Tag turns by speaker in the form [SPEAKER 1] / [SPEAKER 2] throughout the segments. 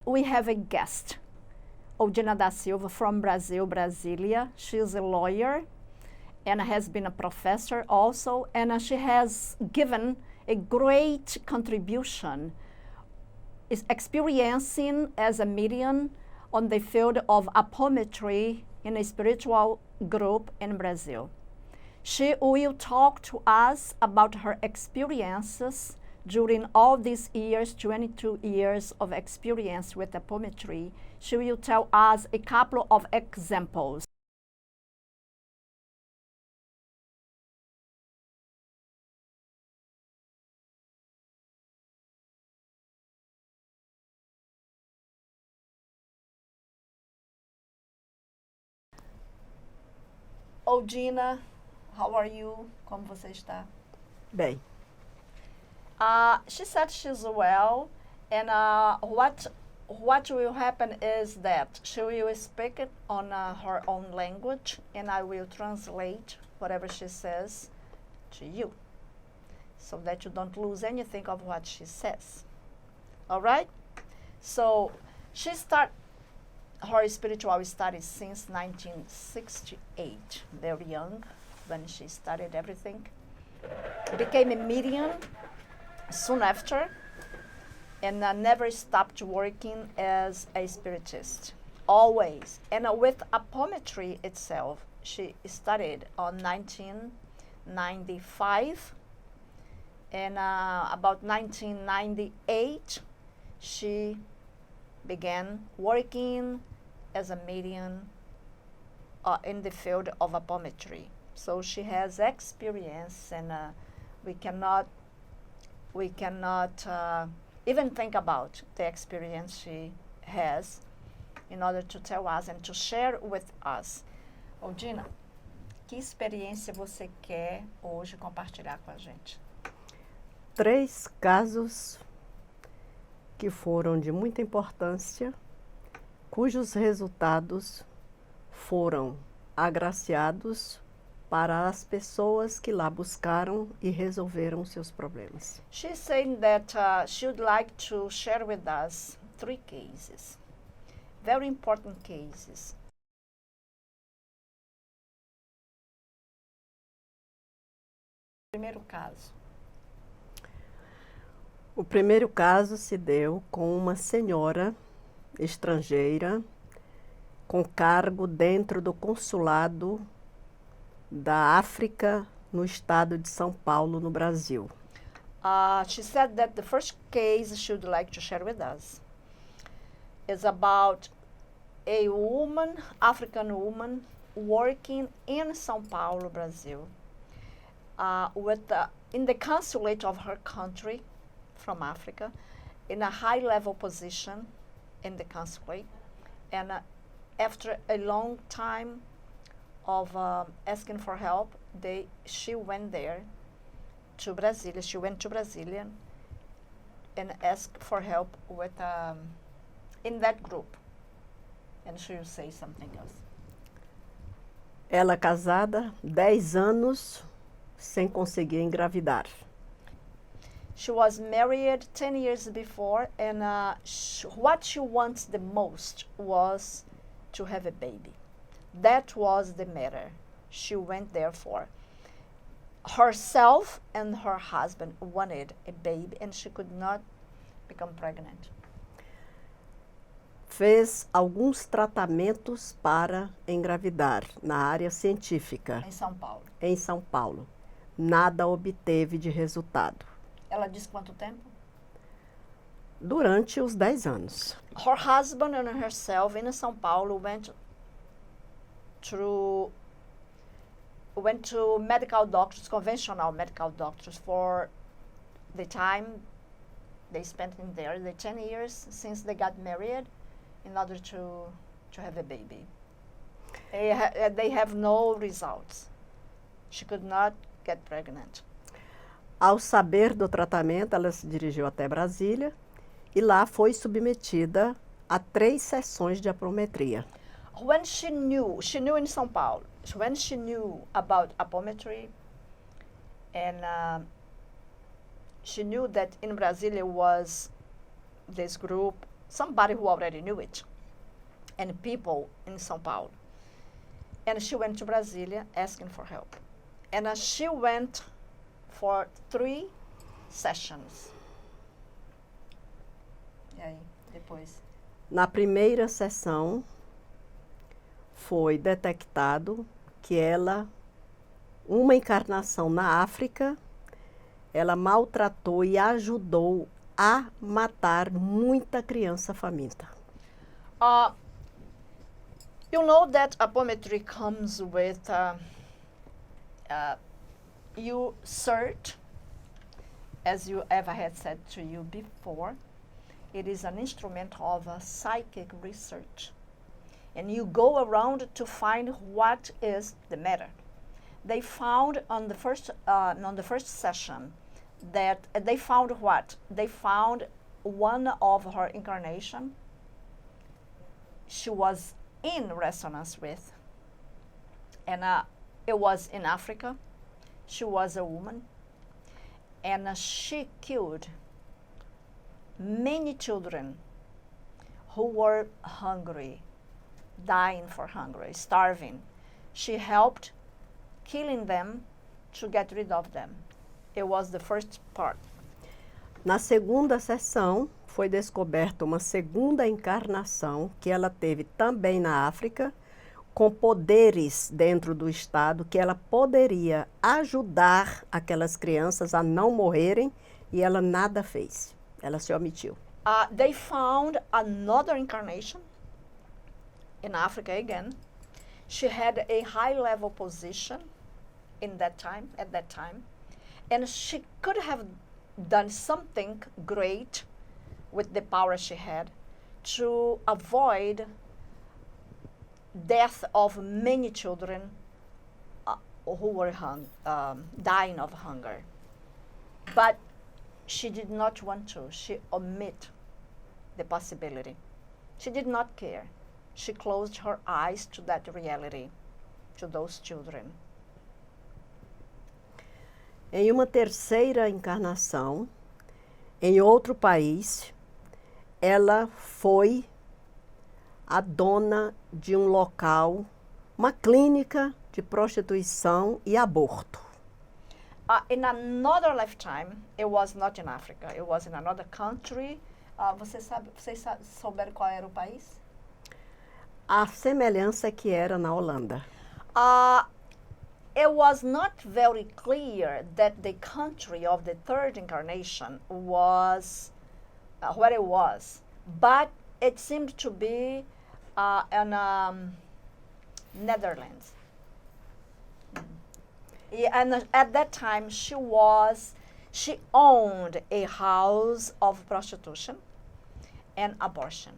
[SPEAKER 1] we have a guest, Odina da Silva from Brazil, Brasilia. She's a lawyer and has been a professor also, and she has given a great contribution, is experiencing as a medium on the field of apometry in a spiritual group in Brazil. She will talk to us about her experiences during all these years, 22 years of experience with apometry. She will tell us a couple of examples. Odina, how are you? Como você está?
[SPEAKER 2] Bem,
[SPEAKER 1] She said she's well, and what will happen is that she will speak it on her own language, and I will translate whatever she says to you, so that you don't lose anything of what she says. All right? So she started her spiritual studies since 1968, very young, when she studied everything. Became a medium soon after, and never stopped working as a spiritist, always. And with apometry itself, she studied on 1995, and about 1998, she began working as a medium in the field of apometry. So she has experience, and we cannot even think about the experience she has in order to tell us and to share with us. Odina, que experiência você quer hoje compartilhar com a gente?
[SPEAKER 2] 3 casos que foram de muita importância, cujos resultados foram agraciados para as pessoas que lá buscaram e resolveram seus problemas.
[SPEAKER 1] She's saying that she would like to share with us 3 cases, very important cases. Primeiro caso.
[SPEAKER 2] O primeiro caso se deu com uma senhora estrangeira com cargo dentro do consulado da África no estado de São Paulo, no Brasil.
[SPEAKER 1] She said that the first case she would like to share with us is about a woman, African woman, working in São Paulo, Brazil, in the consulate of her country from Africa, in a high-level position in the consulate, and after a long time of asking for help, she went there to Brasilia. She went to Brasilia and asked for help with in that group. And she will say something else.
[SPEAKER 2] Ela casada, 10 anos, sem conseguir engravidar.
[SPEAKER 1] She was married 10 years before, and what she wants the most was to have a baby. That was the matter she went there for. Herself and her husband wanted a baby, and she could not become pregnant.
[SPEAKER 2] Fez alguns tratamentos para engravidar na área científica.
[SPEAKER 1] Em São Paulo.
[SPEAKER 2] Em São Paulo. Nada obteve de resultado.
[SPEAKER 1] Ela disse quanto tempo?
[SPEAKER 2] Durante os 10 anos.
[SPEAKER 1] Her husband and herself in São Paulo went to medical doctors, conventional medical doctors, for the time they spent in there, the 10 years since they got married, in order to have a baby. They have no results. She could not get pregnant.
[SPEAKER 2] Ao saber do tratamento, ela se dirigiu até Brasília e lá foi submetida a 3 sessões de apometria.
[SPEAKER 1] When she knew in São Paulo, when she knew about apometry, and she knew that in Brasilia was this group somebody who already knew it, and people in São Paulo. And she went to Brasilia asking for help. And she went for 3 sessions. E aí, depois?
[SPEAKER 2] Na primeira sessão, foi detectado que uma encarnação na África, ela maltratou e ajudou a matar muita criança faminta.
[SPEAKER 1] You know that apometry comes with you search, as you ever had said to you before. It is an instrument of psychic research. And you go around to find what is the matter. They found on the first session that they found what? They found one of her incarnation she was in resonance with. And it was in Africa. She was a woman. And she killed many children who were hungry, dying for hunger, starving. She helped killing them to get rid of them. It was the first part.
[SPEAKER 2] Na segunda sessão, foi descoberta uma segunda encarnação que ela teve também na África, com poderes dentro do Estado, que ela poderia ajudar aquelas crianças a não morrerem, e ela nada fez. Ela se omitiu.
[SPEAKER 1] They found another incarnation in Africa again. She had a high-level position at that time, and she could have done something great with the power she had to avoid death of many children who were dying of hunger. But she did not want to. She omitted the possibility. She did not care. She closed her eyes to that reality, to those children.
[SPEAKER 2] Em uma terceira encarnação, em outro país, ela foi a dona de um local, uma clínica de prostituição e aborto.
[SPEAKER 1] In another lifetime, it was not in Africa. It was in another country. Vocês souberam qual era o país?
[SPEAKER 2] A semelhança que era na Holanda.
[SPEAKER 1] It was not very clear that the country of the third incarnation was where it was, but it seemed to be in Netherlands. And at that time, she owned a house of prostitution and abortion.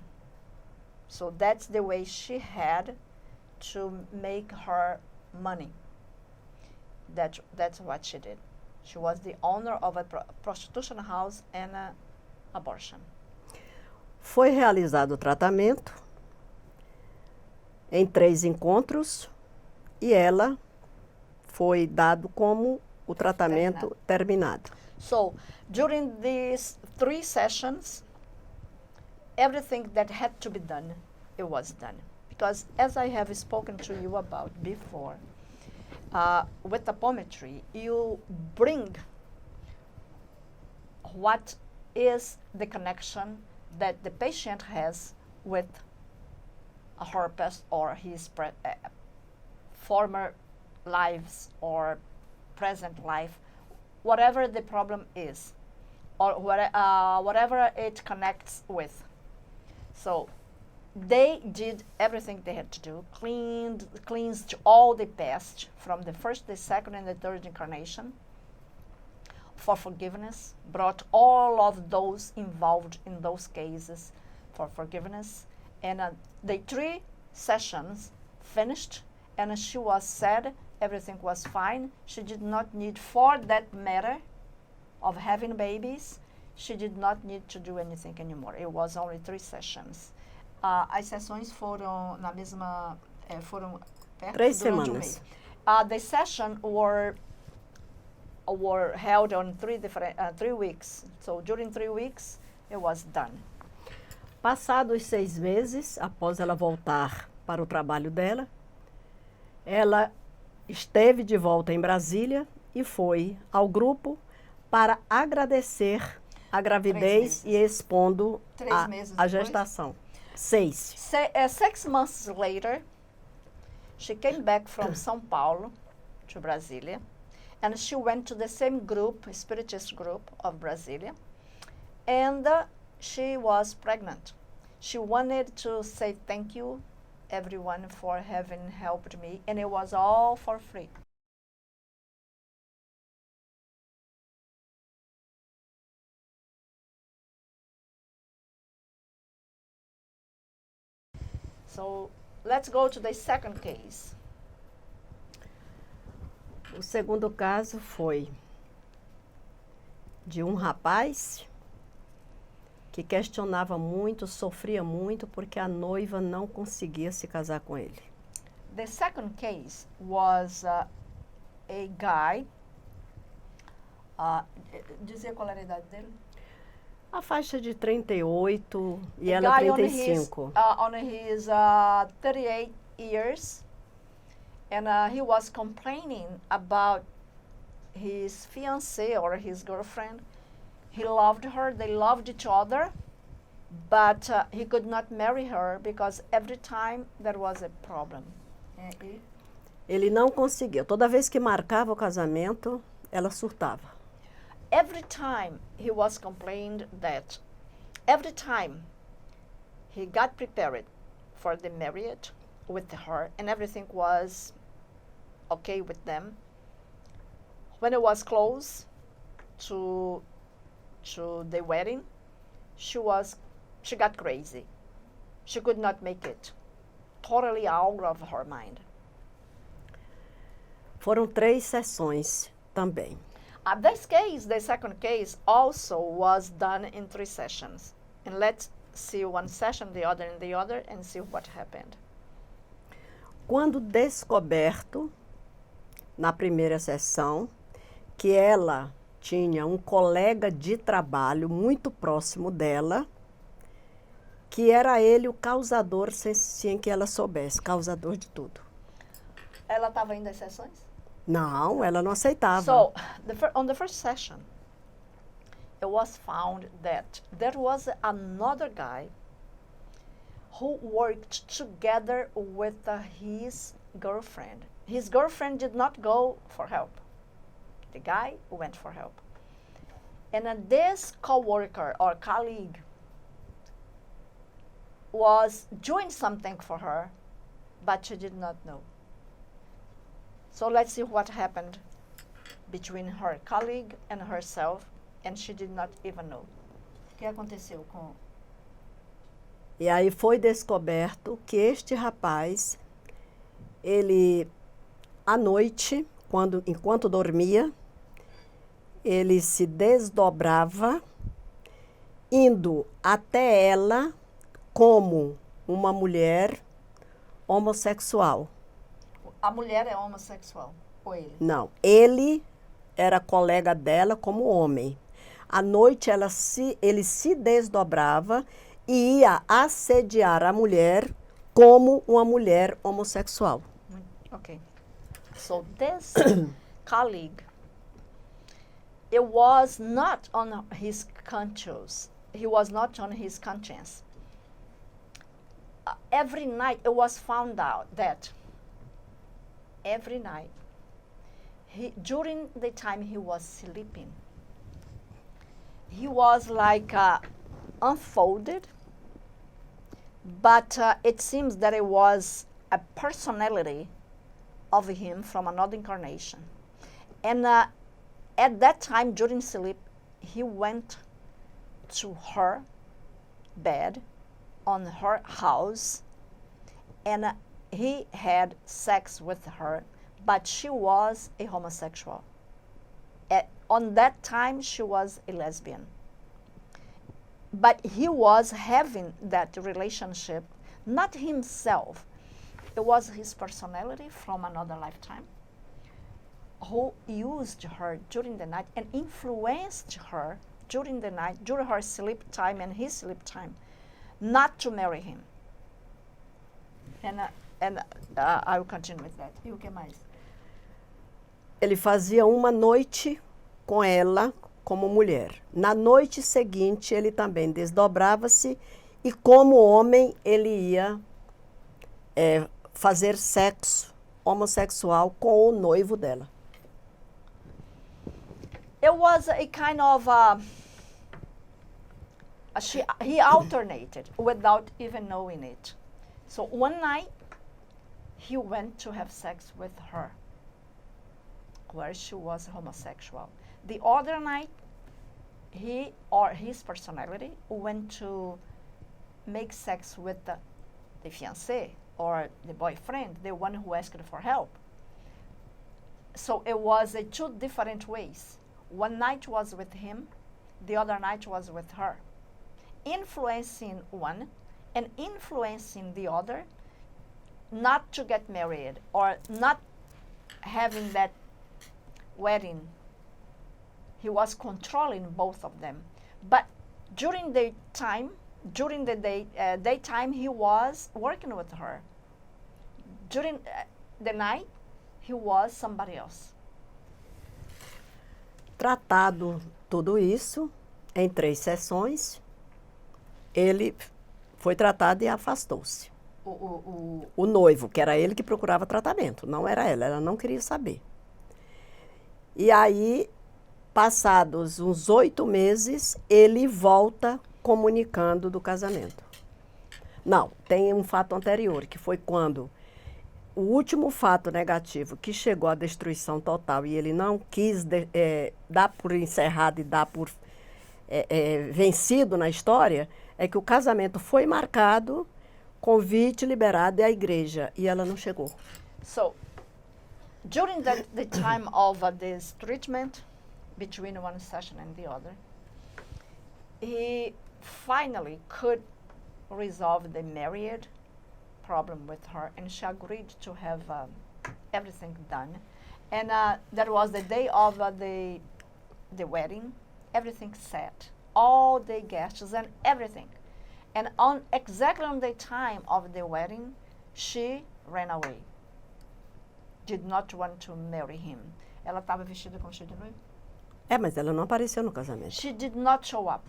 [SPEAKER 1] So that's the way she had to make her money. That's what she did. She was the owner of a prostitution house and abortion.
[SPEAKER 2] Foi realizado o tratamento em 3 encontros e ela foi dado como o tratamento terminado.
[SPEAKER 1] So, during these 3 sessions, everything that had to be done, it was done. Because as I have spoken to you about before, with apometry, you bring what is the connection that the patient has with her past or his former lives or present life, whatever the problem is, or whatever it connects with. So they did everything they had to do, cleansed all the past from the first, the second, and the third incarnation for forgiveness, brought all of those involved in those cases for forgiveness. And the 3 sessions finished, and she was sad, everything was fine. She did not need, for that matter of having babies, she did not need to do anything anymore. It was only 3 sessions. As sessões foram na mesma, foram perto
[SPEAKER 2] 3
[SPEAKER 1] durante
[SPEAKER 2] semanas.
[SPEAKER 1] The session were held on 3 weeks. So during 3 weeks, it was done.
[SPEAKER 2] Passados 6 meses, após ela voltar para o trabalho dela, ela esteve de volta em Brasília e foi ao grupo para agradecer a gravidez e expondo
[SPEAKER 1] 3 meses
[SPEAKER 2] a
[SPEAKER 1] depois?
[SPEAKER 2] gestação. 6.
[SPEAKER 1] 6 months later, she came back from São Paulo to Brasilia, and she went to the same group, Spiritist group of Brasilia, and she was pregnant. She wanted to say thank you, everyone, for having helped me, and it was all for free. So let's go to the second case.
[SPEAKER 2] O segundo caso foi de um rapaz que questionava muito, sofria muito porque a noiva não conseguia se casar com ele.
[SPEAKER 1] The second case was a guy. Dizer qual era a idade dele?
[SPEAKER 2] A faixa de 38 e
[SPEAKER 1] A
[SPEAKER 2] ela
[SPEAKER 1] guy
[SPEAKER 2] 35.
[SPEAKER 1] on his 38 years, and he was complaining about his fiancée or his girlfriend. He loved her, they loved each other, but he could not marry her because every time there was a problem.
[SPEAKER 2] Ele não conseguia. Toda vez que marcava o casamento, ela surtava.
[SPEAKER 1] Every time he was complained that every time he got prepared for the marriage with her and everything was okay with them, when it was close to the wedding, she got crazy. She could not make it. Totally out of her mind.
[SPEAKER 2] Foram 3 sessões também.
[SPEAKER 1] This case, the second case, also was done in 3 sessions. And let's see one session, the other, and the other, and see what happened.
[SPEAKER 2] Quando descoberto, na primeira sessão, que ela tinha um colega de trabalho muito próximo dela, que era ele o causador, sem que ela soubesse, causador de tudo.
[SPEAKER 1] Ela estava indo às sessões?
[SPEAKER 2] Não, ela não aceitava.
[SPEAKER 1] So, on the first session, it was found that there was another guy who worked together with his girlfriend. His girlfriend did not go for help. The guy went for help. And this co-worker or colleague was doing something for her, but she did not know. So let's see what happened between her colleague and herself, and she did not even know. O que aconteceu com...
[SPEAKER 2] E aí foi descoberto que este rapaz, ele, à noite, enquanto dormia, ele se desdobrava, indo até ela como uma mulher homossexual.
[SPEAKER 1] A mulher é homossexual, ou ele?
[SPEAKER 2] Não, ele era colega dela como homem. À noite ele se desdobrava e ia assediar a mulher como uma mulher homossexual.
[SPEAKER 1] Okay. So this colleague, it was not on his conscience. He was not on his conscience. Every night it was found out that every night, during the time he was sleeping, he was like unfolded, but it seems that it was a personality of him from another incarnation. And at that time, during sleep, he went to her bed on her house, and he had sex with her, but she was a homosexual. On that time, she was a lesbian. But he was having that relationship, not himself. It was his personality from another lifetime who used her during the night and influenced her during the night, during her sleep time and his sleep time, not to marry him. And I will continue with that. E o que mais?
[SPEAKER 2] Ele fazia uma noite com ela como mulher. Na noite seguinte, ele também desdobrava-se e, como homem, ele ia fazer sexo homossexual com o noivo dela.
[SPEAKER 1] It was a kind of he alternated without even knowing it. So one night he went to have sex with her, where she was homosexual. The other night he or his personality went to make sex with the fiancé or the boyfriend, the one who asked for help. So it was two different ways. One night was with him, the other night was with her. Influencing one and influencing the other not to get married or not having that wedding. He was controlling both of them. But during the daytime, he was working with her. During the night, he was somebody else.
[SPEAKER 2] Tratado tudo isso, em 3 sessões, ele foi tratado e afastou-se. O noivo, que era ele que procurava tratamento, não era ela não queria saber. E aí, passados uns 8 meses, ele volta comunicando do casamento. Não, tem um fato anterior, que foi quando o último fato negativo que chegou à destruição total e ele não quis dar por encerrado e dar por vencido na história, é que o casamento foi marcado, convite liberado e a igreja, e ela não chegou.
[SPEAKER 1] So, during the time of this treatment, between one session and the other, he finally could resolve the marriage problem with her, and she agreed to have everything done. And that was the day of the wedding. Everything set, all the guests and everything. And exactly on the time of the wedding, she ran away. Did not want to marry him. Ela estava vestida com vestido de noiva?
[SPEAKER 2] Mas ela não apareceu no casamento.
[SPEAKER 1] She did not show up.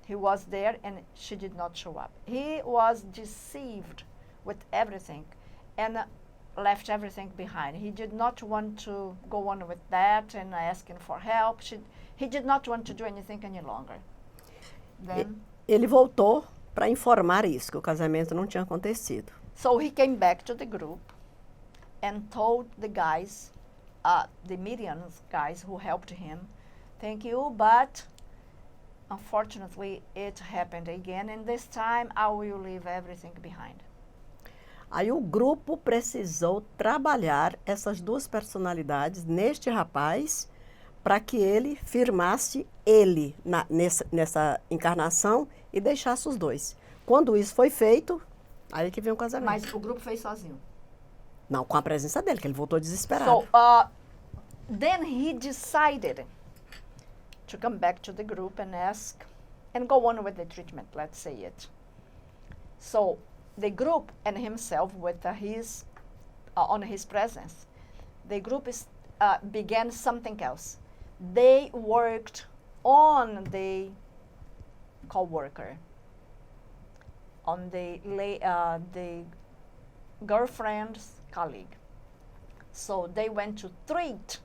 [SPEAKER 1] He was there and she did not show up. He was deceived with everything and left everything behind. He did not want to go on with that and asking for help. He did not want to do anything any longer. Then,
[SPEAKER 2] ele voltou para informar isso, que o casamento não tinha acontecido.
[SPEAKER 1] So he came back to the group and told the guys, the Midian's guys who helped him, thank you, but unfortunately it happened again, and this time I will leave everything behind.
[SPEAKER 2] Aí o grupo precisou trabalhar essas 2 personalidades neste rapaz para que ele firmasse ele nessa encarnação e deixasse os 2. Quando isso foi feito, aí que vem o casamento.
[SPEAKER 1] Mas o grupo fez sozinho?
[SPEAKER 2] Não, com a presença dele, que ele voltou desesperado.
[SPEAKER 1] So, then he decided to come back to the group and ask, and go on with the treatment, let's say it. So, the group and himself, with his, on his presence, the group began something else. They worked on the co-worker, on the girlfriend's colleague. So they went to treat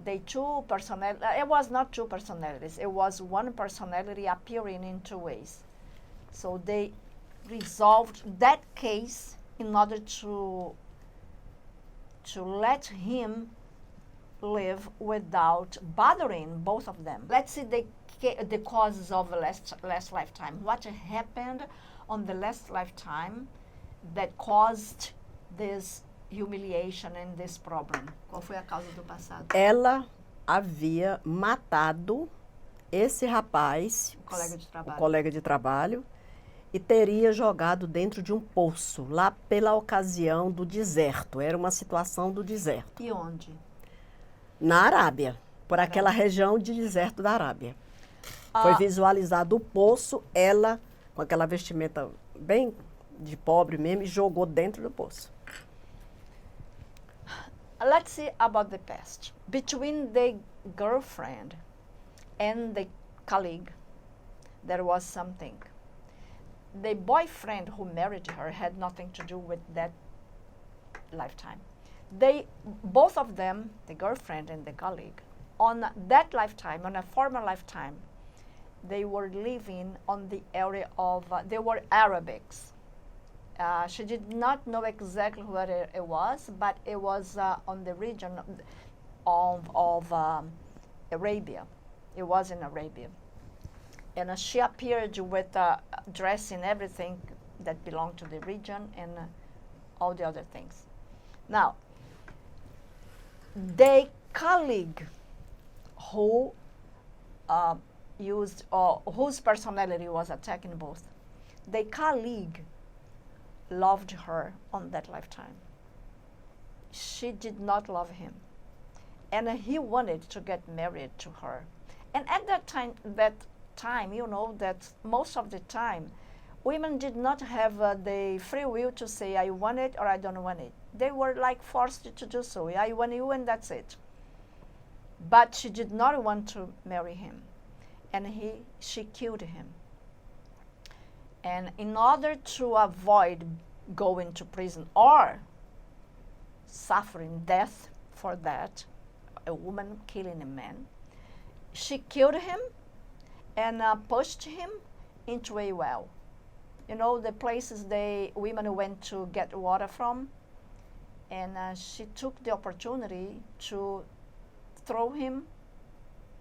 [SPEAKER 1] the 2 personalities. It was not 2 personalities. It was one personality appearing in 2 ways. So they resolved that case in order to let him live without bothering both of them. Let's see the causes of the last lifetime. What happened on the last lifetime that caused this humiliation and this problem? Qual foi a causa do passado?
[SPEAKER 2] Ela havia matado esse rapaz, o colega de trabalho, e teria jogado dentro de um poço, lá pela ocasião do deserto. Era uma situação do deserto.
[SPEAKER 1] E onde?
[SPEAKER 2] Na Arábia, por aquela região de deserto da Arábia. Foi visualizado o poço, ela, com aquela vestimenta bem de pobre mesmo, e jogou dentro do poço.
[SPEAKER 1] Let's see about the past. Between the girlfriend and the colleague, there was something. The boyfriend who married her had nothing to do with that lifetime. Both of them, the girlfriend and the colleague, on that lifetime, on a former lifetime, they were living on the area of, they were Arabics. She did not know exactly where it was, but it was on the region of Arabia. It was in Arabia. And she appeared with dress and everything that belonged to the region and all the other things. Now, the colleague who whose personality was attacking both, the colleague loved her on that lifetime. She did not love him. And he wanted to get married to her. And at that time, you know that most of the time, women did not have the free will to say, I want it or I don't want it. They were like forced to do so. I want you and that's it. But she did not want to marry him. And she killed him. And in order to avoid going to prison or suffering death for that, a woman killing a man, she killed him and pushed him into a well. You know, the places the women went to get water from, and she took the opportunity to throw him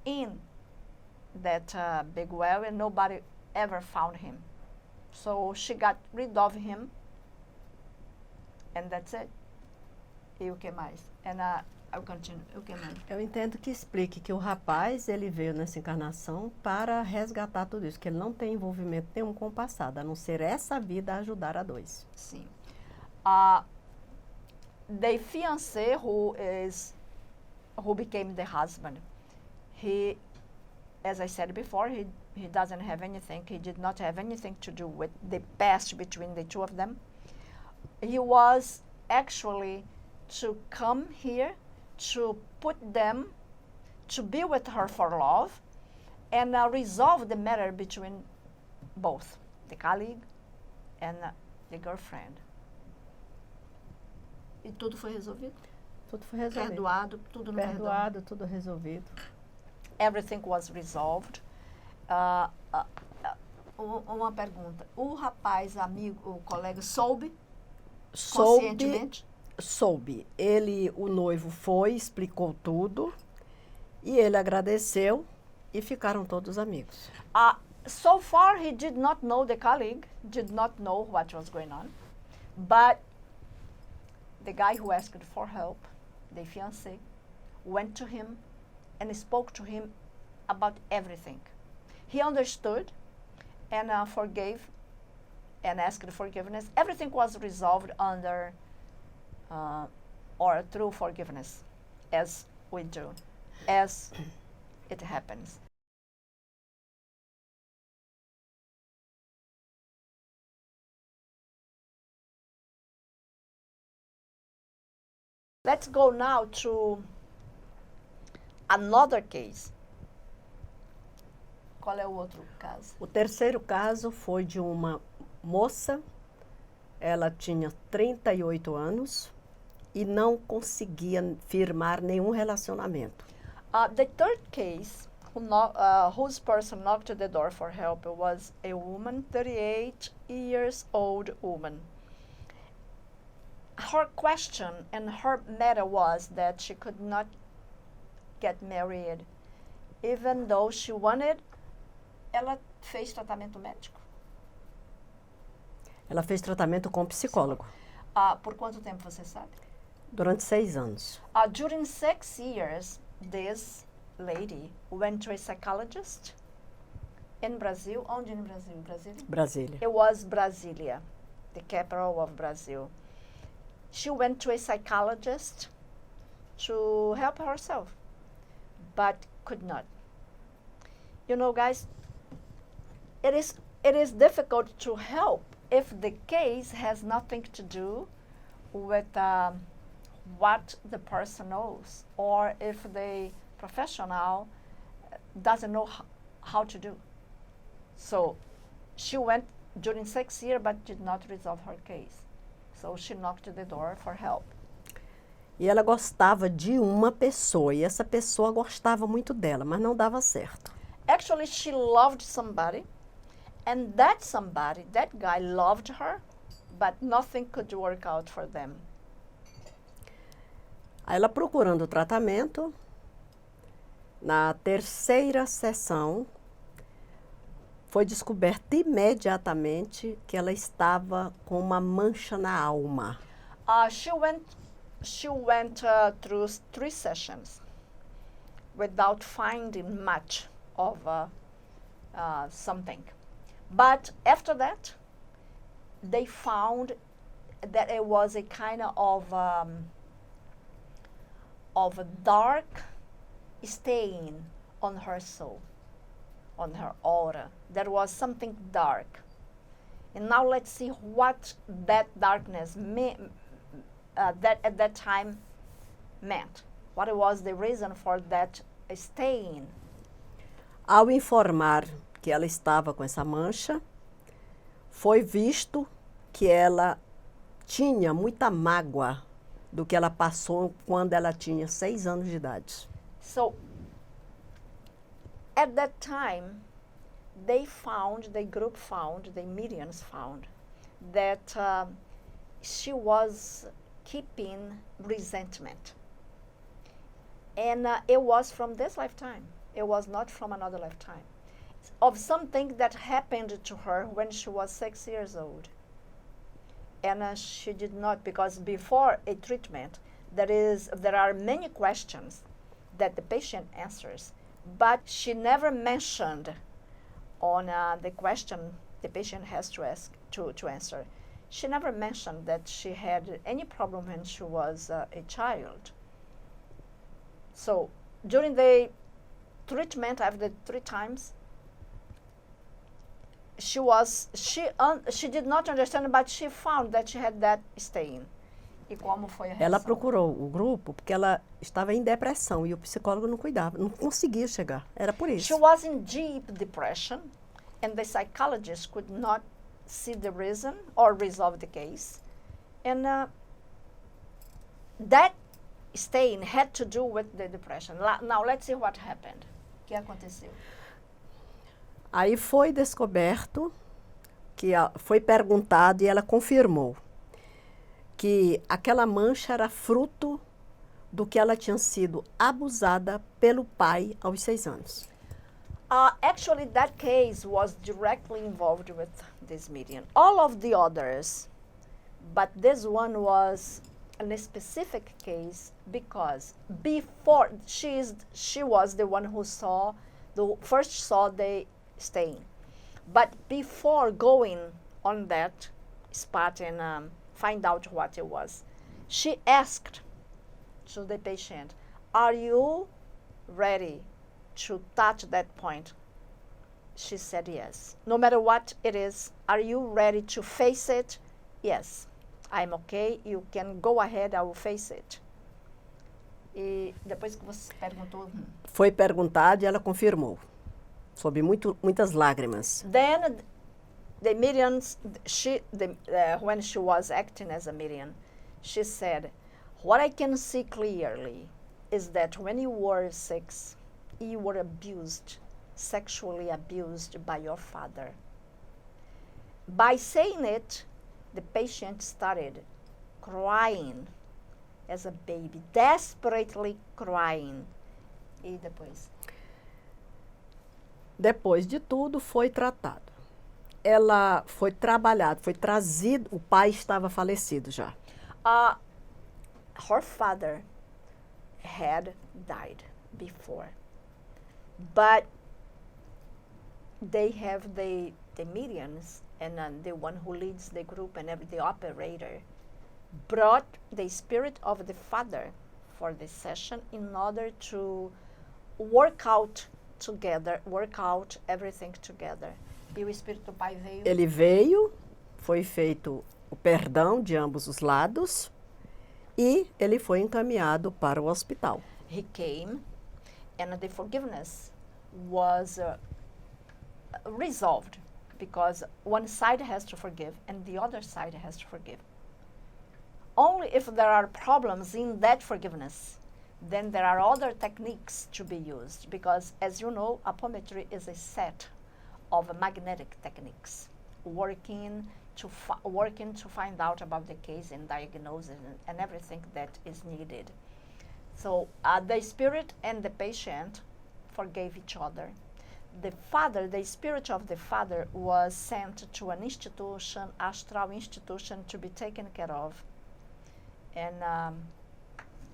[SPEAKER 1] in that big well, and nobody ever found him. So she got rid of him, and that's it. E o que mais? And I'll continue. O que mais?
[SPEAKER 2] Eu entendo que explique que o rapaz, ele veio nessa encarnação para resgatar tudo isso, que ele não tem envolvimento nenhum com o passado, a não ser essa vida a ajudar a dois.
[SPEAKER 1] Sim. The fiancé who became the husband, he, as I said before, he doesn't have anything, he did not have anything to do with the past between the two of them. He was actually to come here, to put them, to be with her for love, and resolve the matter between both, the colleague and the girlfriend. E tudo foi resolvido?
[SPEAKER 2] Tudo foi resolvido.
[SPEAKER 1] Perdoado, tudo no perdão.
[SPEAKER 2] Perdoado, tudo resolvido.
[SPEAKER 1] Everything was resolved. Uma pergunta. O rapaz, amigo, o colega, soube conscientemente?
[SPEAKER 2] Soube. O noivo foi, explicou tudo, e ele agradeceu, e ficaram todos amigos.
[SPEAKER 1] So far, he did not know the colleague, did not know what was going on, but the guy who asked for help, the fiancé, went to him and spoke to him about everything. He understood and forgave and asked forgiveness. Everything was resolved under or through forgiveness, as we do, as it happens. Let's go now to another case. Qual é o outro caso?
[SPEAKER 2] O terceiro caso foi de uma moça, ela tinha 38 anos e não conseguia firmar nenhum relacionamento.
[SPEAKER 1] The third case, whose person knocked at the door for help was a woman, 38 years old woman. Her question and her matter was that she could not get married, even though she wanted. Ela fez tratamento médico?
[SPEAKER 2] Ela fez tratamento com psicólogo.
[SPEAKER 1] Por quanto tempo você sabe?
[SPEAKER 2] Durante 6 anos.
[SPEAKER 1] During 6 years, this lady went to a psychologist in Brazil. Onde no Brasil? Brasília?
[SPEAKER 2] Brasília.
[SPEAKER 1] It was Brasilia, the capital of Brazil. She went to a psychologist to help herself, but could not. You know, guys, it is it is difficult to help if the case has nothing to do with what the person knows, or if the professional doesn't know how to do. So she went during 6 years but did not resolve her case. So she knocked the door for help.
[SPEAKER 2] E ela gostava de uma pessoa, e essa pessoa gostava muito dela, mas não dava certo.
[SPEAKER 1] Actually, she loved somebody, and that somebody, that guy loved her, but nothing could work out for them.
[SPEAKER 2] Aí ela procurando tratamento, na terceira sessão, foi descoberto imediatamente que ela estava com uma mancha na alma.
[SPEAKER 1] She went through 3 sessions without finding much of something. But after that, they found that it was a kind of a dark stain on her soul, on her aura. There was something dark. And now let's see what that darkness that at that time meant. What was the reason for that stain?
[SPEAKER 2] Ao informar que ela estava com essa mancha, foi visto que ela tinha muita mágoa do que ela passou quando ela tinha 6 anos de idade.
[SPEAKER 1] So at that time, the mediums found that she was keeping resentment. And it was from this lifetime. It was not from another lifetime. Of something that happened to her when she was 6 years old. And she did not, because before a treatment, there are many questions that the patient answers, but she never mentioned on the question the patient has to ask to answer. She never mentioned that she had any problem when she was a child. So during the treatment, after 3 times, she did not understand, but she found that she had that stain. E como foi a reação?
[SPEAKER 2] Ela procurou o grupo porque ela estava em depressão e o psicólogo não cuidava, não conseguia chegar. Era por isso.
[SPEAKER 1] She was in deep depression, and the psychologist could not see the reason or resolve the case. And that stain had to do with the depression. Now let's see what happened. O que aconteceu?
[SPEAKER 2] Aí foi descoberto, foi perguntado e ela confirmou que aquela mancha era fruto do que ela tinha sido abusada pelo pai aos 6 anos.
[SPEAKER 1] Actually, that case was directly involved with this medium. All of the others, but this one was a specific case because before she was the one who first saw the stain. But before going on that spot and find out what it was, she asked to the patient, "Are you ready to touch that point?" She said yes. No matter what it is, are you ready to face it? Yes. I'm okay, you can go ahead, I will face it. E depois que você perguntou...
[SPEAKER 2] Foi perguntado e ela confirmou, sob muitas lágrimas.
[SPEAKER 1] Then the mediums, when she was acting as a medium, she said, "What I can see clearly is that when you were 6, you were sexually abused by your father." By saying it, the patient started crying as a baby, desperately crying. E depois?
[SPEAKER 2] Depois de tudo, foi tratado. Ela foi trabalhada, foi trazido, o pai estava falecido já.
[SPEAKER 1] Her father had died before, but they have the mediums, and the one who leads the group and the operator brought the spirit of the father for the session in order to work out everything together. E o espírito do pai veio.
[SPEAKER 2] Ele veio, foi feito o perdão de ambos os lados e ele foi encaminhado para o hospital.
[SPEAKER 1] He came, and the forgiveness was resolved because one side has to forgive and the other side has to forgive. Only if there are problems in that forgiveness, then there are other techniques to be used because, as you know, apometry is a set of magnetic techniques working to find out about the case and diagnose it and everything that is needed. So the spirit and the patient forgave each other. The father, the spirit of the father was sent to an institution, astral institution, to be taken care of. And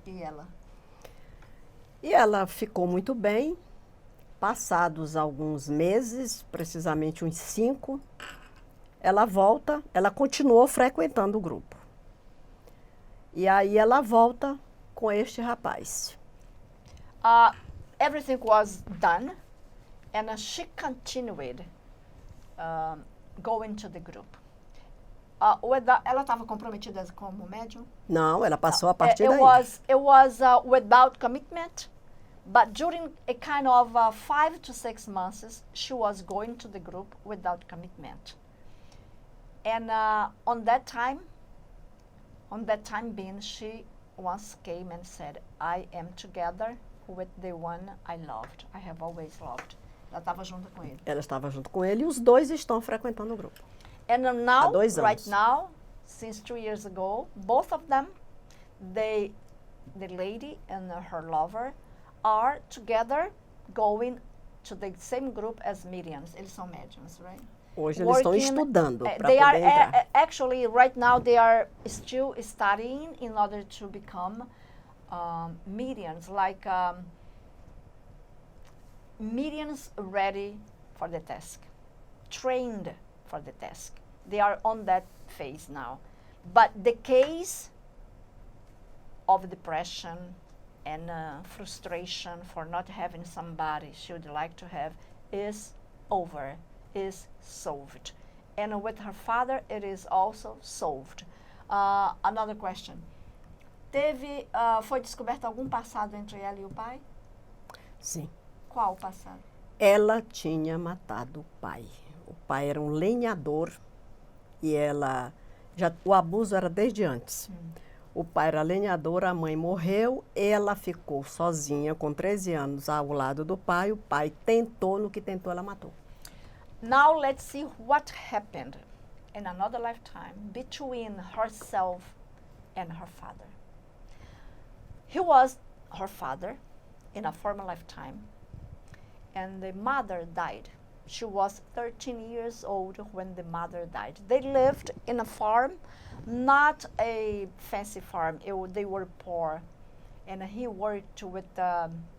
[SPEAKER 1] e ela?
[SPEAKER 2] E ela ficou muito bem. Passados alguns meses, precisamente uns 5, ela volta, ela continuou frequentando o grupo. E aí ela volta com este rapaz.
[SPEAKER 1] Everything was done, and she continued going to the group. Ela estava comprometida como médium?
[SPEAKER 2] Não, ela passou a partir daí.
[SPEAKER 1] It was without commitment, but during a kind of 5 to 6 months, she was going to the group without commitment. And on that time being, she once came and said, I am together with the one I loved. I have always loved. Ela estava junto com ele.
[SPEAKER 2] Ela estava junto com ele e os dois estão frequentando o grupo.
[SPEAKER 1] And now,
[SPEAKER 2] Há 2 anos.
[SPEAKER 1] right now, since 2 years ago, both of them, the lady and her lover, are together going to the same group as mediums. Eles são médiums, right?
[SPEAKER 2] Hoje eles estão estudando para
[SPEAKER 1] They
[SPEAKER 2] poder entrar.
[SPEAKER 1] are actually right now they are still studying in order to become mediums, like mediums ready for the task, trained for the task. They are on that phase now. But the case of depression and frustration for not having somebody she would like to have is over, is solved. And with her father, it is also solved. Another question. Foi descoberto algum passado entre ela e o pai?
[SPEAKER 2] Sim.
[SPEAKER 1] Qual o passado?
[SPEAKER 2] Ela tinha matado o pai. O pai era um lenhador e ela o abuso era desde antes. O pai era lenhador, a mãe morreu, ela ficou sozinha com 13 anos ao lado do pai. O pai tentou, no que tentou, ela matou.
[SPEAKER 1] Now let's see what happened in another lifetime between herself and her father. He was her father in a former lifetime, and the mother died. She was 13 years old when the mother died. They lived in a farm, not a fancy farm. They were poor, and he worked with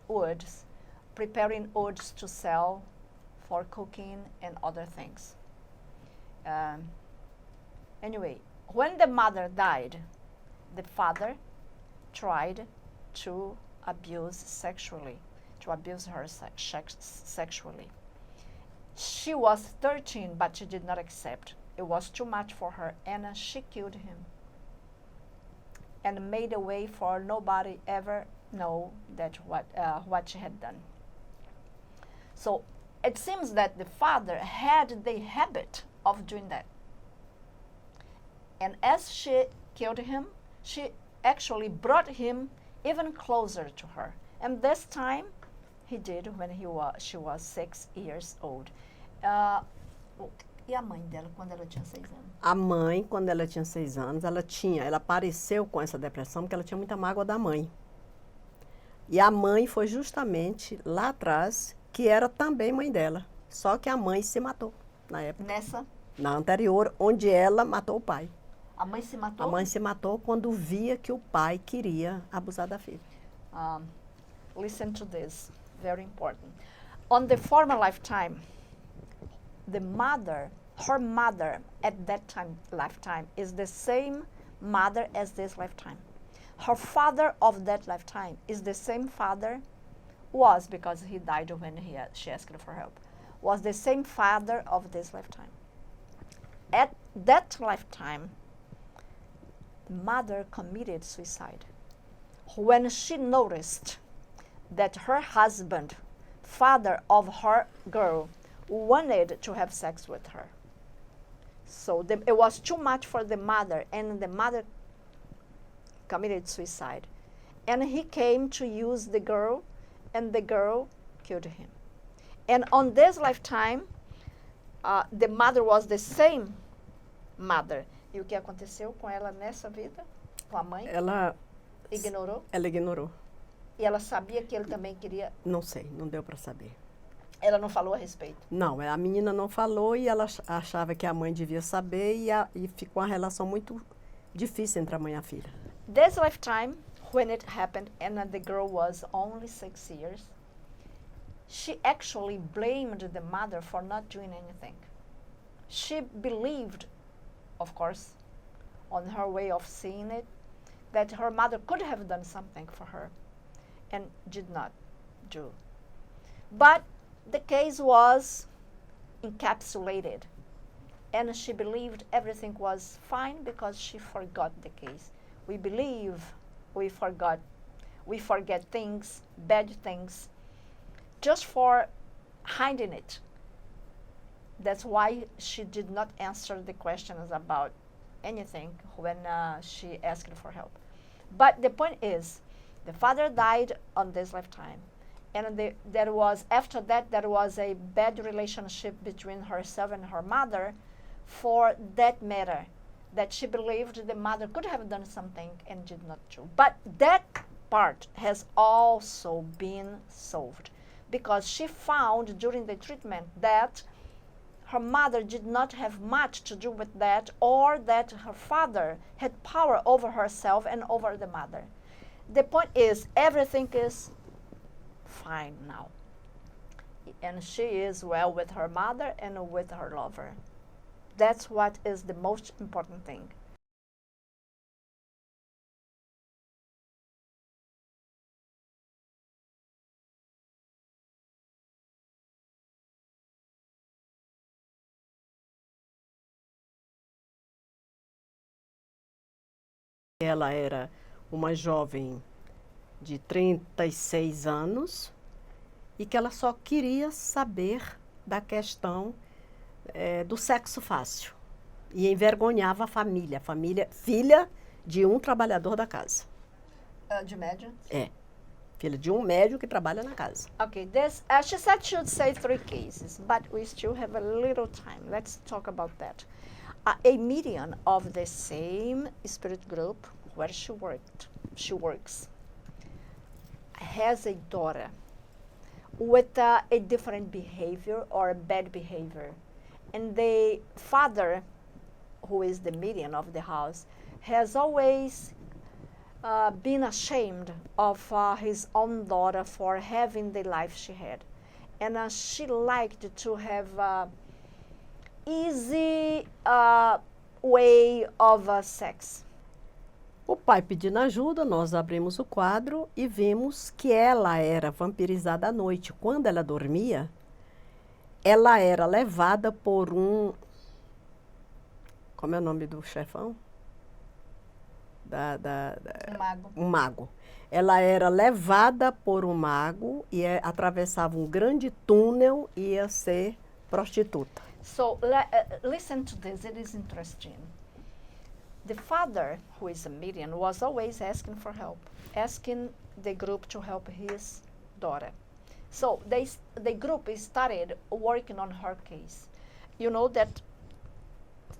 [SPEAKER 1] woods, preparing woods to sell for cooking and other things. Anyway, when the mother died, the father tried to abuse her sexually. She was 13, but she did not accept. It was too much for her, and she killed him and made a way for nobody ever know that what she had done. So it seems that the father had the habit of doing that. And as she killed him, she actually brought him even closer to her. And this time, he did when she was 6 years old. E a mãe dela, quando ela tinha 6 anos?
[SPEAKER 2] A mãe, quando ela tinha 6 anos, ela apareceu com essa depressão porque ela tinha muita mágoa da mãe. E a mãe foi justamente lá atrás, que era também mãe dela. Só que a mãe se matou na época. Na anterior, onde ela matou o pai.
[SPEAKER 1] A mãe se matou?
[SPEAKER 2] A mãe se matou quando via que o pai queria abusar da filha.
[SPEAKER 1] Listen to this, very important. On the former lifetime, her mother at that lifetime is the same mother as this lifetime. Her father of that lifetime is the same father because he died when she asked for help, was the same father of this lifetime. At that lifetime, the mother committed suicide when she noticed that her husband, father of her girl, wanted to have sex with her. So it was too much for the mother, and the mother committed suicide. And he came to use the girl, and the girl killed him. And on this lifetime, the mother was the same mother. E o que aconteceu com ela nessa vida? Com a mãe?
[SPEAKER 2] Ela
[SPEAKER 1] Ignorou?
[SPEAKER 2] Ela ignorou.
[SPEAKER 1] E ela sabia que ele também queria.
[SPEAKER 2] Não sei, não deu para saber.
[SPEAKER 1] Ela não falou a respeito.
[SPEAKER 2] Não, a menina não falou e ela achava que a mãe devia saber e ficou uma relação muito difícil entre a mãe e a filha.
[SPEAKER 1] This lifetime, when it happened, and the girl was only 6 years, she actually blamed the mother for not doing anything. She believed, of course, on her way of seeing it, that her mother could have done something for her and did not do. But the case was encapsulated, and she believed everything was fine because she forgot the case. We believe we forgot. We forget things, bad things, just for hiding it. That's why she did not answer the questions about anything when she asked for help. But the point is, the father died on this lifetime. And after that, there was a bad relationship between herself and her mother for that matter, that she believed the mother could have done something and did not do. But that part has also been solved because she found during the treatment that her mother did not have much to do with that, or that her father had power over herself and over the mother. The point is, everything is fine now. And she is well with her mother and with her lover. That's what is the most important thing.
[SPEAKER 2] Ela era uma jovem de 36 anos e que ela só queria saber da questão do sexo fácil. E envergonhava a família, filha de um trabalhador da casa.
[SPEAKER 1] De médium?
[SPEAKER 2] É, filha de um médico que trabalha na casa.
[SPEAKER 1] Okay, she said she would say 3 cases, but we still have a little time. Let's talk about that. A medium of the same spirit group where she works, has a daughter with a different behavior or a bad behavior. And the father, who is the medium of the house, has always been ashamed of his own daughter for having the life she had. And she liked to have easy way of sex.
[SPEAKER 2] O pai pedindo ajuda, nós abrimos o quadro e vimos que ela era vampirizada à noite. Quando ela dormia, ela era levada por um... Como é o nome do chefão?
[SPEAKER 1] Um mago.
[SPEAKER 2] Um mago. Ela era levada por um mago e atravessava um grande túnel e ia ser prostituta.
[SPEAKER 1] So listen to this, it is interesting. The father, who is a medium, was always asking for help, asking the group to help his daughter. So the group started working on her case. You know that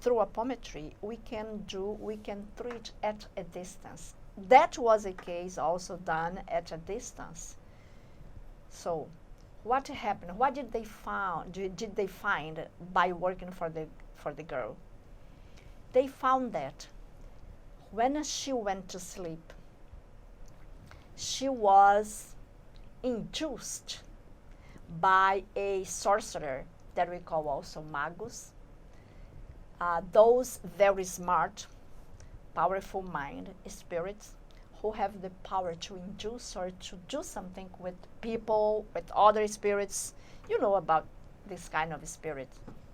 [SPEAKER 1] through apometry, we can treat at a distance. That was a case also done at a distance. So what happened? What did they find by working for the girl? They found that when she went to sleep, she was induced by a sorcerer that we call also magus. Those very smart, powerful mind spirits who have the power to induce or to do something with people, with other spirits. You know about this kind of spirit.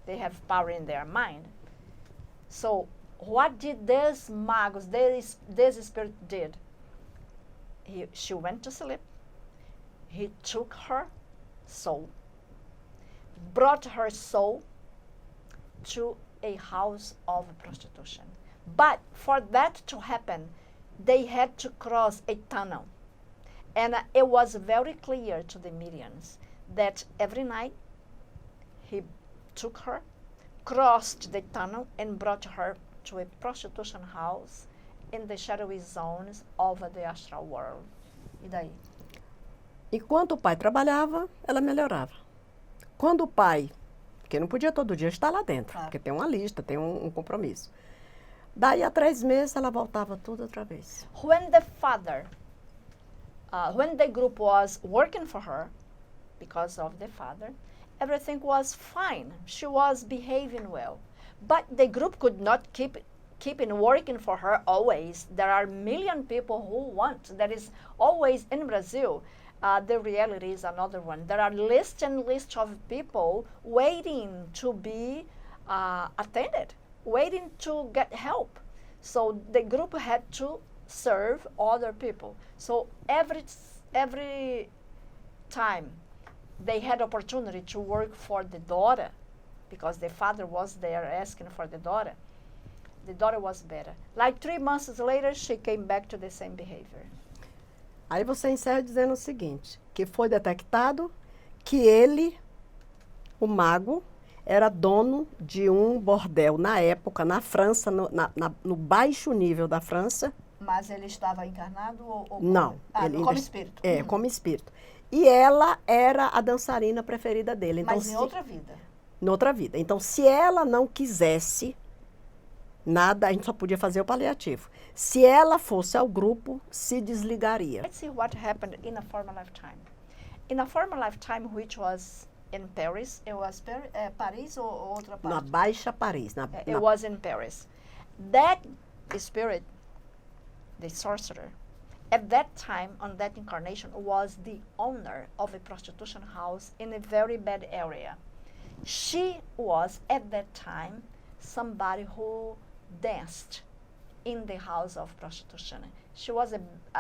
[SPEAKER 1] They have power in their mind. So what did this magus, this spirit did? She went to sleep. He took her soul, brought her soul to a house of prostitution. But for that to happen, they had to cross a tunnel. And it was very clear to the Midians that every night he took her, crossed the tunnel, and brought her to a prostitution house in the shadowy zones of the astral world. E daí?
[SPEAKER 2] Enquanto o pai trabalhava, ela melhorava. Quando o pai, porque não podia todo dia estar lá dentro,
[SPEAKER 1] Claro.
[SPEAKER 2] porque tem uma lista, tem um compromisso. Daí a 3 meses ela voltava tudo outra vez.
[SPEAKER 1] When the father, when the group was working for her, because of the father, everything was fine. She was behaving well. But the group could not keeping working for her always. There are million people who want. That is always in Brazil. The reality is another one. There are lists and lists of people waiting to be attended, waiting to get help. So the group had to serve other people. So every time they had opportunity to work for the daughter, because the father was there asking for the daughter was better. Like 3 months later, she came back to the same behavior.
[SPEAKER 2] Aí você encerra dizendo o seguinte, que foi detectado que ele, o mago, era dono de um bordel na época, na França, no baixo nível da França.
[SPEAKER 1] Mas ele estava encarnado ou
[SPEAKER 2] Não.
[SPEAKER 1] como espírito?
[SPEAKER 2] É, como espírito. E ela era a dançarina preferida dele. Então,
[SPEAKER 1] Mas em outra vida.
[SPEAKER 2] Noutra vida. Então, se ela não quisesse nada, a gente só podia fazer o paliativo. Se ela fosse ao grupo, se desligaria.
[SPEAKER 1] Let's see what happened in a former lifetime. In a former lifetime, which was in Paris, it was Paris ou outra parte?
[SPEAKER 2] Na Baixa Paris.
[SPEAKER 1] It was in Paris. That spirit, the sorcerer, at that time, on that incarnation, was the owner of a prostitution house in a very bad area. She was, at that time, somebody who danced in the house of prostitution. She was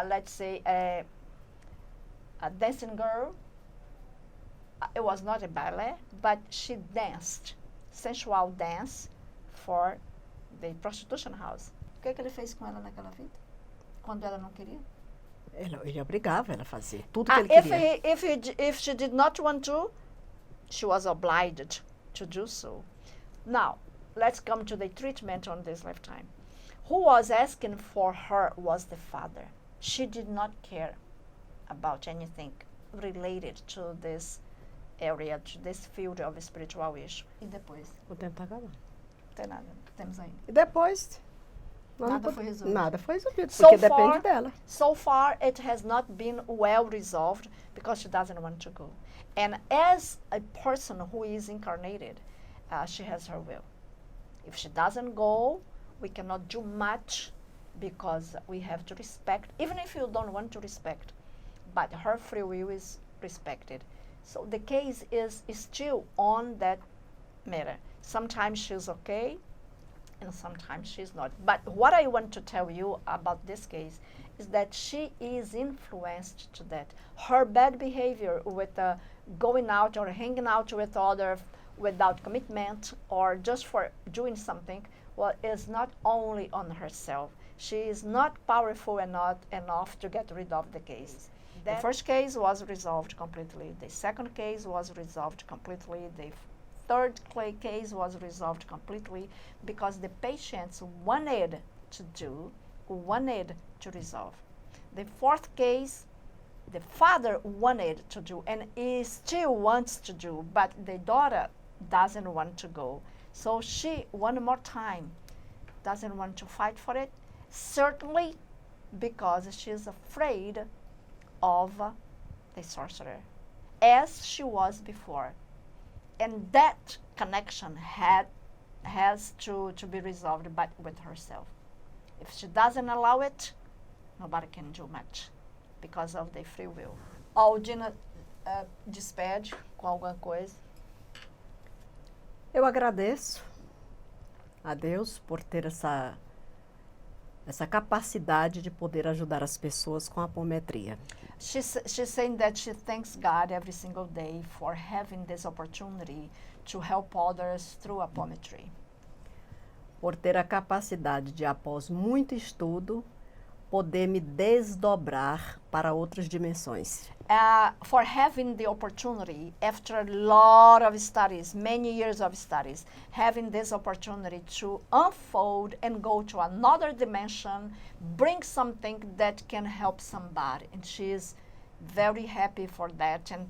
[SPEAKER 1] let's say, a dancing girl. It was not a ballet, but she danced, sensual dance, for the prostitution house. O que ele fez com ela naquela vida? Quando ela não queria?
[SPEAKER 2] Ele obrigava ela a fazer tudo que ele queria.
[SPEAKER 1] If she did not want to, she was obliged to do so. Now, let's come to the treatment on this lifetime. Who was asking for her was the father. She did not care about anything related to this area, to this field of spiritual issue. E depois?
[SPEAKER 2] Vou tentar acabar.
[SPEAKER 1] Não tem nada, temos ainda.
[SPEAKER 2] E depois?
[SPEAKER 1] Nada foi resolvido.
[SPEAKER 2] Nada foi resolvido,
[SPEAKER 1] So
[SPEAKER 2] porque
[SPEAKER 1] far-
[SPEAKER 2] depende dela.
[SPEAKER 1] So far, it has not been well resolved because she doesn't want to go. And as a person who is incarnated, she has her will. If she doesn't go, we cannot do much because we have to respect, even if you don't want to respect, but her free will is respected. So the case is still on that matter. Sometimes she's okay, and sometimes she's not. But what I want to tell you about this case is that she is influenced to that. Her bad behavior with going out or hanging out with others without commitment or just for doing something, well, is not only on herself. She is not powerful enough to get rid of the case. The first case was resolved completely. The second case was resolved completely. The third case was resolved completely because the patients wanted to resolve. The fourth case, the father wanted to do and he still wants to do, but the daughter doesn't want to go. So she, one more time, doesn't want to fight for it, certainly because she's afraid of the sorcerer, as she was before. And that connection has to be resolved, but with herself. If she doesn't allow it, nobody can do much because of the free will. Aldina, despede com alguma coisa.
[SPEAKER 2] Eu agradeço a Deus por ter essa capacidade de poder ajudar as pessoas com a apometria.
[SPEAKER 1] She's saying that she thanks God every single day for having this opportunity to help others through apometry.
[SPEAKER 2] Por ter a capacidade de, após muito estudo, poder me desdobrar para outras dimensões.
[SPEAKER 1] For having the opportunity, after a lot of studies, many years of studies, having this opportunity to unfold and go to another dimension, bring something that can help somebody. And she is very happy for that and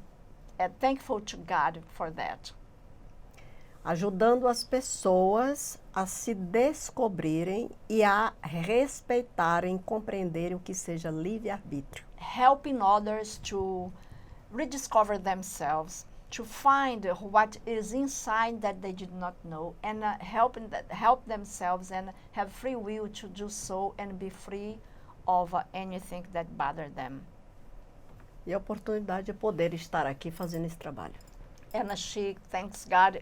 [SPEAKER 1] thankful to God for that.
[SPEAKER 2] Ajudando as pessoas a se descobrirem e a respeitarem, compreenderem o que seja livre-arbítrio.
[SPEAKER 1] Helping others to rediscover themselves, to find what is inside that they did not know, and help themselves and have free will to do so and be free of anything that bothered them.
[SPEAKER 2] E a oportunidade de poder estar aqui fazendo esse trabalho.
[SPEAKER 1] And she thanks God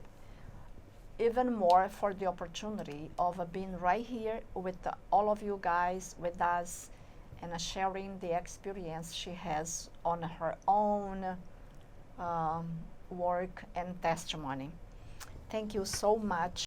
[SPEAKER 1] even more for the opportunity of being right here with all of you guys, with us, and sharing the experience she has on her own work and testimony. Thank you so much.